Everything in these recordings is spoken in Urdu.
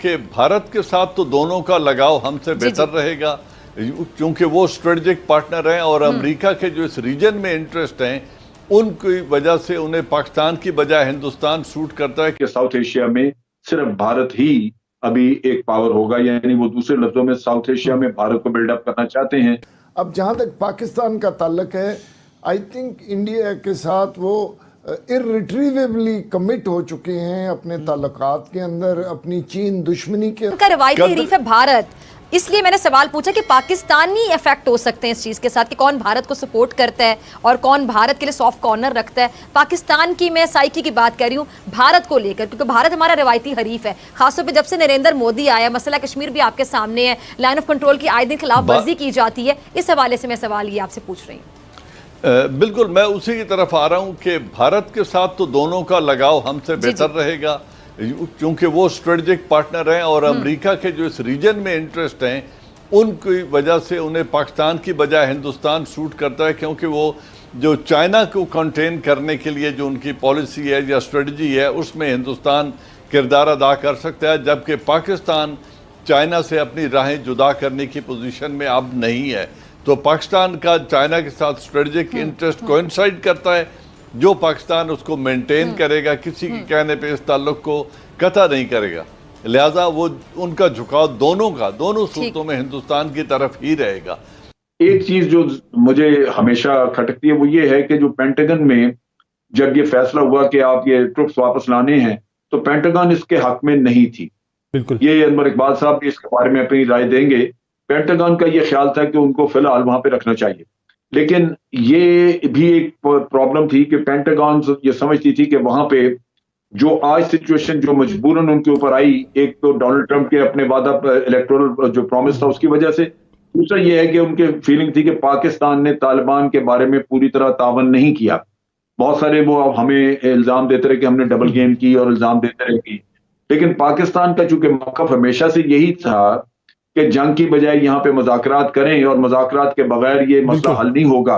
کہ بھارت کے ساتھ تو دونوں کا لگاؤ ہم سے بہتر رہے گا کیونکہ وہ اسٹریٹجک پارٹنر ہیں اور امریکہ کے جو اس ریجن میں انٹرسٹ ہیں ان کی وجہ سے انہیں پاکستان کی بجائے ہندوستان سوٹ کرتا ہے کہ ساؤتھ ایشیا میں صرف بھارت ہی ابھی ایک پاور ہوگا، یعنی وہ دوسرے لفظوں میں ساؤتھ ایشیا میں بھارت کو بلڈ اپ کرنا چاہتے ہیں۔ اب جہاں تک پاکستان کا تعلق ہے آئی تھنک انڈیا کے ساتھ وہ irretrievably کمٹ ہو چکے ہیں اپنے تعلقات کے اندر، اپنی چین دشمنی کے کا روایتی حریف ہے بھارت، اس لیے میں نے سوال پوچھا کہ پاکستانی افیکٹ ہو سکتے ہیں اس چیز کے ساتھ کہ کون بھارت کو سپورٹ کرتا ہے اور کون بھارت کے لیے سافٹ کارنر رکھتا ہے۔ پاکستان کی میں سائیکی کی بات کر رہی ہوں بھارت کو لے کر، کیونکہ بھارت ہمارا روایتی حریف ہے، خاص طور پہ جب سے نریندر مودی آیا، مسئلہ کشمیر بھی آپ کے سامنے ہے، لائن آف کنٹرول کی آئے دن خلاف ورزی کی جاتی ہے، اس حوالے سے میں سوال یہ آپ سے پوچھ رہی ہوں۔ بالکل میں اسی کی طرف آ رہا ہوں کہ بھارت کے ساتھ تو دونوں کا لگاؤ ہم سے بہتر رہے گا کیونکہ وہ اسٹریٹجک پارٹنر ہیں اور امریکہ کے جو اس ریجن میں انٹرسٹ ہیں ان کی وجہ سے انہیں پاکستان کی بجائے ہندوستان سوٹ کرتا ہے، کیونکہ وہ جو چائنا کو کنٹین کرنے کے لیے جو ان کی پالیسی ہے یا اسٹریٹجی ہے اس میں ہندوستان کردار ادا کر سکتا ہے، جبکہ پاکستان چائنا سے اپنی راہیں جدا کرنے کی پوزیشن میں اب نہیں ہے۔ تو پاکستان کا چائنا کے ساتھ اسٹریٹجک انٹرسٹ کوئنسائڈ کرتا ہے، جو پاکستان اس کو مینٹین کرے گا، کسی کے کہنے پہ اس تعلق کو قطع نہیں کرے گا، لہٰذا وہ ان کا جھکاؤ دونوں صورتوں میں ہندوستان کی طرف ہی رہے گا۔ ایک چیز جو مجھے ہمیشہ کھٹکتی ہے وہ یہ ہے کہ جو پینٹاگن میں جب یہ فیصلہ ہوا کہ آپ یہ ٹروپس واپس لانے ہیں تو پینٹاگن اس کے حق میں نہیں تھی۔ بالکل یہ انور اقبال صاحب بھی اس کے بارے میں اپنی رائے دیں گے۔ پینٹاگن کا یہ خیال تھا کہ ان کو فی الحال وہاں پہ رکھنا چاہیے، لیکن یہ بھی ایک پرابلم تھی کہ پینٹاگن یہ سمجھتی تھی کہ وہاں پہ جو آج سچویشن جو مجبوراً ان کے اوپر آئی، ایک تو ڈونلڈ ٹرمپ کے اپنے وعدہ الیکٹورل جو پرومس تھا اس کی وجہ سے، دوسرا یہ ہے کہ ان کے فیلنگ تھی کہ پاکستان نے طالبان کے بارے میں پوری طرح تعاون نہیں کیا۔ بہت سارے وہ اب ہمیں الزام دیتے رہے کہ ہم نے ڈبل گیم کی اور الزام دیتے رہے کی، لیکن پاکستان کا چونکہ موقف ہمیشہ سے یہی تھا کہ جنگ کی بجائے یہاں پہ مذاکرات کریں اور مذاکرات کے بغیر یہ مسئلہ حل نہیں ہوگا،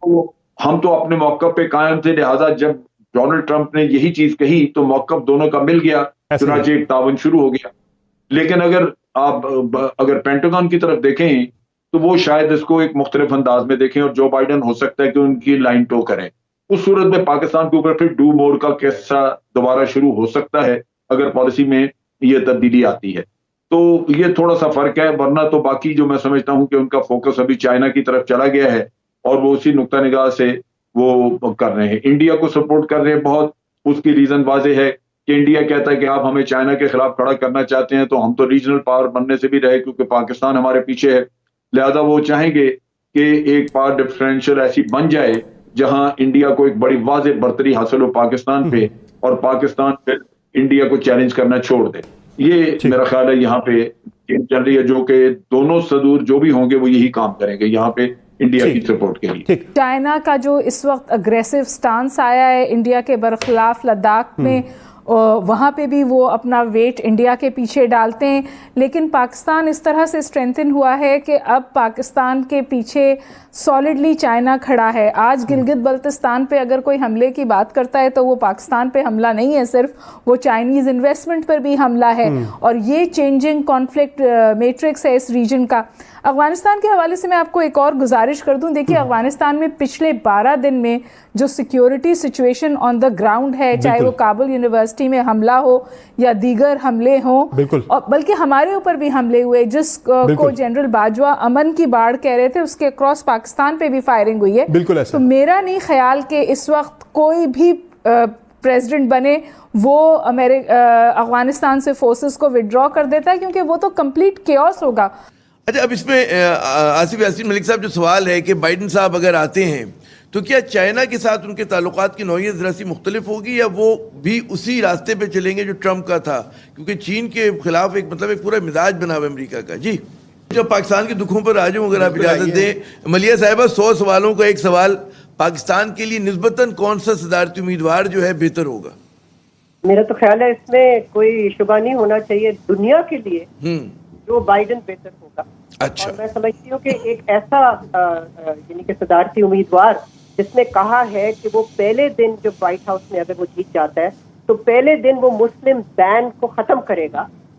تو ہم تو اپنے موقف پہ قائم تھے، لہٰذا جب ڈونلڈ ٹرمپ نے یہی چیز کہی تو موقف دونوں کا مل گیا، چنانچہ ایک تعاون شروع ہو گیا۔ لیکن اگر پینٹاگن کی طرف دیکھیں تو وہ شاید اس کو ایک مختلف انداز میں دیکھیں اور جو بائیڈن ہو سکتا ہے کہ ان کی لائن ٹو کریں، اس صورت میں پاکستان کے اوپر پھر ڈو مور کا قصہ دوبارہ شروع ہو سکتا ہے اگر پالیسی میں یہ تبدیلی آتی ہے۔ تو یہ تھوڑا سا فرق ہے، ورنہ تو باقی جو میں سمجھتا ہوں کہ ان کا فوکس ابھی چائنا کی طرف چلا گیا ہے اور وہ اسی نقطہ نگاہ سے وہ کر رہے ہیں، انڈیا کو سپورٹ کر رہے ہیں بہت۔ اس کی ریزن واضح ہے کہ انڈیا کہتا ہے کہ آپ ہمیں چائنا کے خلاف کھڑا کرنا چاہتے ہیں تو ہم تو ریجنل پاور بننے سے بھی رہے کیونکہ پاکستان ہمارے پیچھے ہے، لہذا وہ چاہیں گے کہ ایک پاور ڈفرینشیل ایسی بن جائے جہاں انڈیا کو ایک بڑی واضح برتری حاصل ہو پاکستان پہ اور پاکستان پہ انڈیا کو چیلنج کرنا چھوڑ دے۔ یہ میرا خیال ہے یہاں پہ چل رہی ہے، جو کہ دونوں صدور جو بھی ہوں گے وہ یہی کام کریں گے یہاں پہ انڈیا کی سپورٹ کے لیے۔ چائنا کا جو اس وقت اگریسو سٹانس آیا ہے انڈیا کے برخلاف لداخ میں، وہاں پہ بھی وہ اپنا ویٹ انڈیا کے پیچھے ڈالتے ہیں، لیکن پاکستان اس طرح سے اسٹرینتھن ہوا ہے کہ اب پاکستان کے پیچھے سالڈلی چائنا کھڑا ہے۔ آج گلگت بلتستان پہ اگر کوئی حملے کی بات کرتا ہے تو وہ پاکستان پہ حملہ نہیں ہے، صرف وہ چائنیز انویسٹمنٹ پر بھی حملہ ہے، اور یہ چینجنگ کانفلکٹ میٹرکس ہے اس ریجن کا۔ افغانستان کے حوالے سے میں آپ کو ایک اور گزارش کر دوں، دیکھیے افغانستان میں پچھلے 12 دن میں جو security situation on the ground ہے، چاہے وہ کابل یونیورسٹی میں حملہ ہو یا دیگر حملے ہوں، اور بلکہ ہمارے اوپر بھی حملے ہوئے، جس کو جنرل باجوہ امن کی باڑ کہہ رہے تھے، اس کے اکراس پاکستان پہ بھی فائرنگ ہوئی ہے۔ تو میرا نہیں خیال کہ اس وقت کوئی بھی پریزیڈنٹ بنے وہ افغانستان سے فورسز کو وڈرا کر دیتا ہے، کیونکہ وہ تو کمپلیٹ کیوس ہوگا۔ اچھا، اب اس میں آصف یاسین ملک صاحب جو سوال ہے کہ بائیڈن صاحب اگر آتے ہیں تو کیا چائنا کے ساتھ ان کے تعلقات کی نوعیت ذرا سی مختلف ہوگی یا وہ بھی اسی راستے پہ چلیں گے جو ٹرمپ کا تھا؟ کیونکہ چین کے خلاف ایک پورا مزاج بنا ہوا امریکہ کا۔ جی جو پاکستان کے دکھوں پر آ جاؤں اگر آپ اجازت دیں، ملیہ صاحبہ، 100 سوالوں کا ایک سوال، پاکستان کے لیے نسبتاً کون سا صدارتی امیدوار جو ہے بہتر ہوگا؟ میرا تو خیال ہے اس میں کوئی شبہ نہیں ہونا چاہیے، دنیا کے لیے جو بائیڈن بہتر ہوگا۔ اچھا، اور میں سمجھتی ہوں کہ ایک ایسا یعنی کہ صدارتی امیدوار جس نے کہا ہے کہ وہ پہلے دن جب وائٹ ہاؤس میں اگر وہ جیت جاتا ہے تو پہلے دن وہ مسلم بین کو ختم کرے گا،